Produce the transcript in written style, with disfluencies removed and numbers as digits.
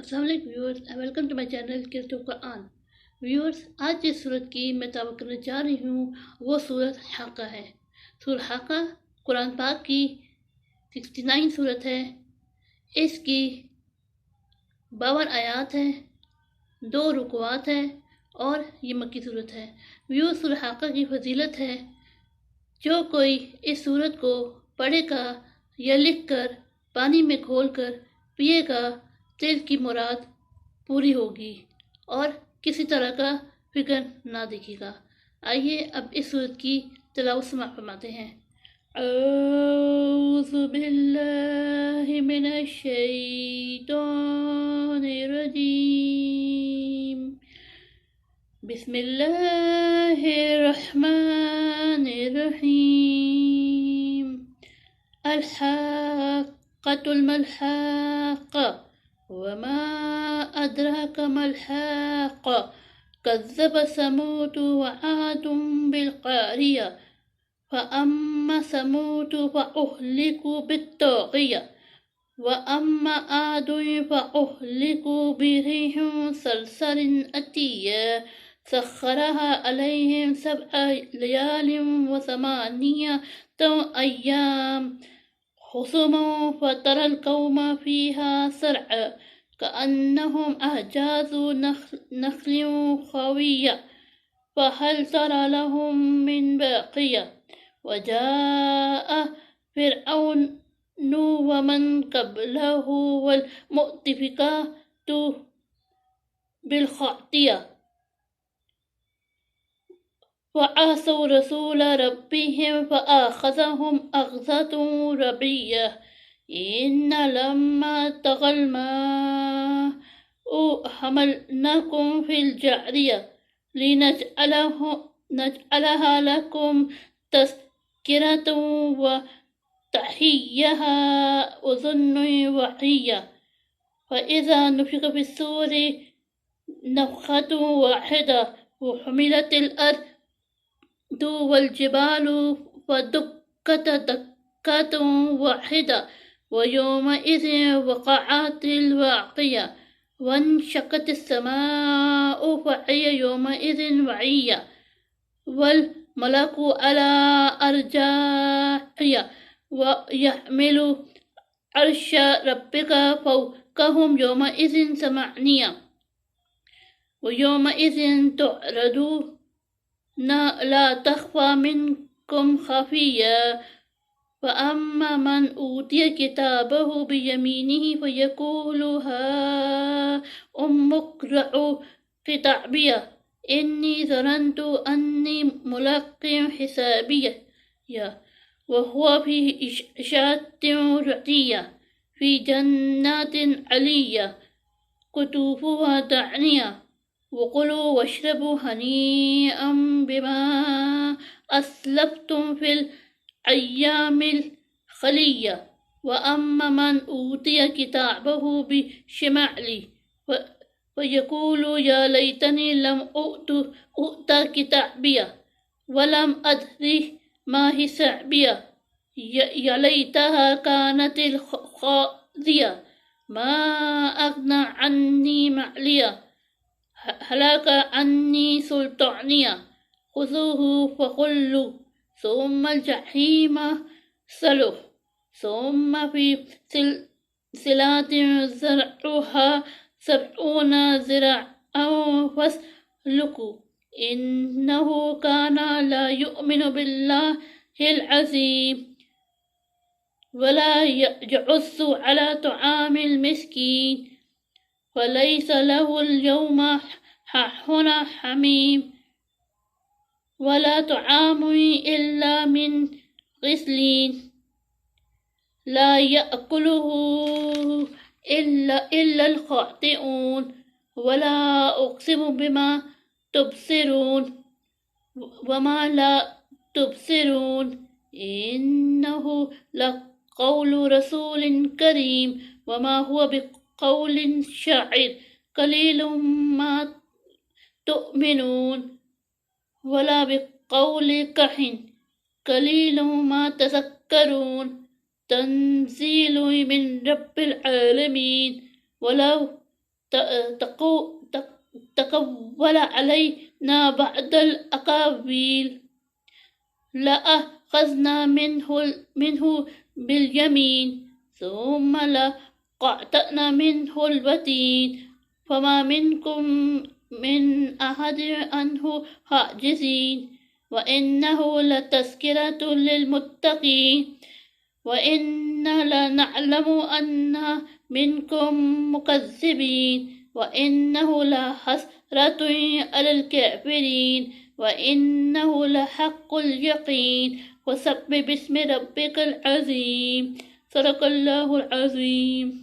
السلام علیکم viewers, welcome to my channel قرۃ القرآن۔ ویورز، آج جس صورت کی میں تلاوت کرنے جا رہی ہوں وہ صورت حاقہ ہے۔ سورہ حاقہ قرآن پاک کی 69 صورت ہے۔ اس کی 52 آیات ہیں، 2 رکوعات ہیں اور یہ مکی صورت ہے۔ ویورز، سورہ حاقہ کی فضیلت ہے، جو کوئی اس صورت کو پڑھے گا یا لکھ کر پانی میں کھول کر پیے گا، دل کی مراد پوری ہوگی اور کسی طرح کا فکر نہ دکھے گا۔ آئیے اب اس صورت کی تلاوت سماعت فرماتے ہیں۔ اعوذ باللہ من الشیطان الرجیم، بسم اللہ الرحمن الرحیم۔ الحاقۃ الملحاقہ وما أدراك ما الحاقة كذب ثمود وعاد بالقارية فأما ثمود فأهلكوا بالطاغية وأما عاد فأهلكوا بريح صرصر أتية سخرها عليهم 7 ليال و8 أيام حسما فترى القوم فيها صرعى كأنهم أعجاز نخل خاوية فهل ترى لهم من باقية وجاء فرعون ومن قبله والمؤتفكات بالخاطئة وعصوا رسول ربهم فأخذهم أخذة ربية إن لما طغى الماء حملناكم في الجارية لنجعلها لكم تذكرة وتحيها أذن وعية فإذا نفخ في الصور نفخة واحدة وحملت الأرض والجبال فدكتا دكة واحدة ويومئذ وقعت الواقية وانشقت السماء فهي يومئذ وعية والملك على أرجائها ويحمل عرش ربك فوقهم يومئذ 8 ويومئذ تعرضون لا تخفى منكم خافية فأما من أوتي كتابه بيمينه فيقول هاؤم اقرءوا كتابيه إني ظننت أني ملاق حسابيه وهو في عيشة راضية في جنات عالية قطوفها دانية وكلوا واشربوا هنيئا بما أسلفتم في الأيام الخالية وأما من أوتي كتابه بشماله فيقول يا ليتني لم أؤت كتابيه ولم أدري ما حسابيه يا ليتها كانت القاضية ما أغنى عني ماليه هلك عني سلطانيه خذوه فغلوا ثم الجحيم صلوه ثم في سلسلة زرعها 70 ذراعا فاسلكوا إنه كان لا يؤمن بالله العظيم ولا يحض على طعام المسكين فليس له اليوم هاهنا حميم ولا طعام إلا من غسلين لا يأكله إلا الخاطئون ولا أقسم بما تبصرون وما لا تبصرون إنه لقول رسول كريم وما هو بقول شاعر قليل ما تؤمنون ولا بقول كهن قليل ما تذكرون تنزيل من رب العالمين ولو تقول علينا بعض الأقاويل لأخذنا منه باليمين ثم لقطعنا منه الوتين فما منكم من أحد عنه حاجزين وإنه لتذكرة للمتقين وإنا لنعلم أن منكم مكذبين وإنه لحسرة على الكافرين وإنه لحق اليقين وسبح باسم ربك العظيم صدق الله العظيم.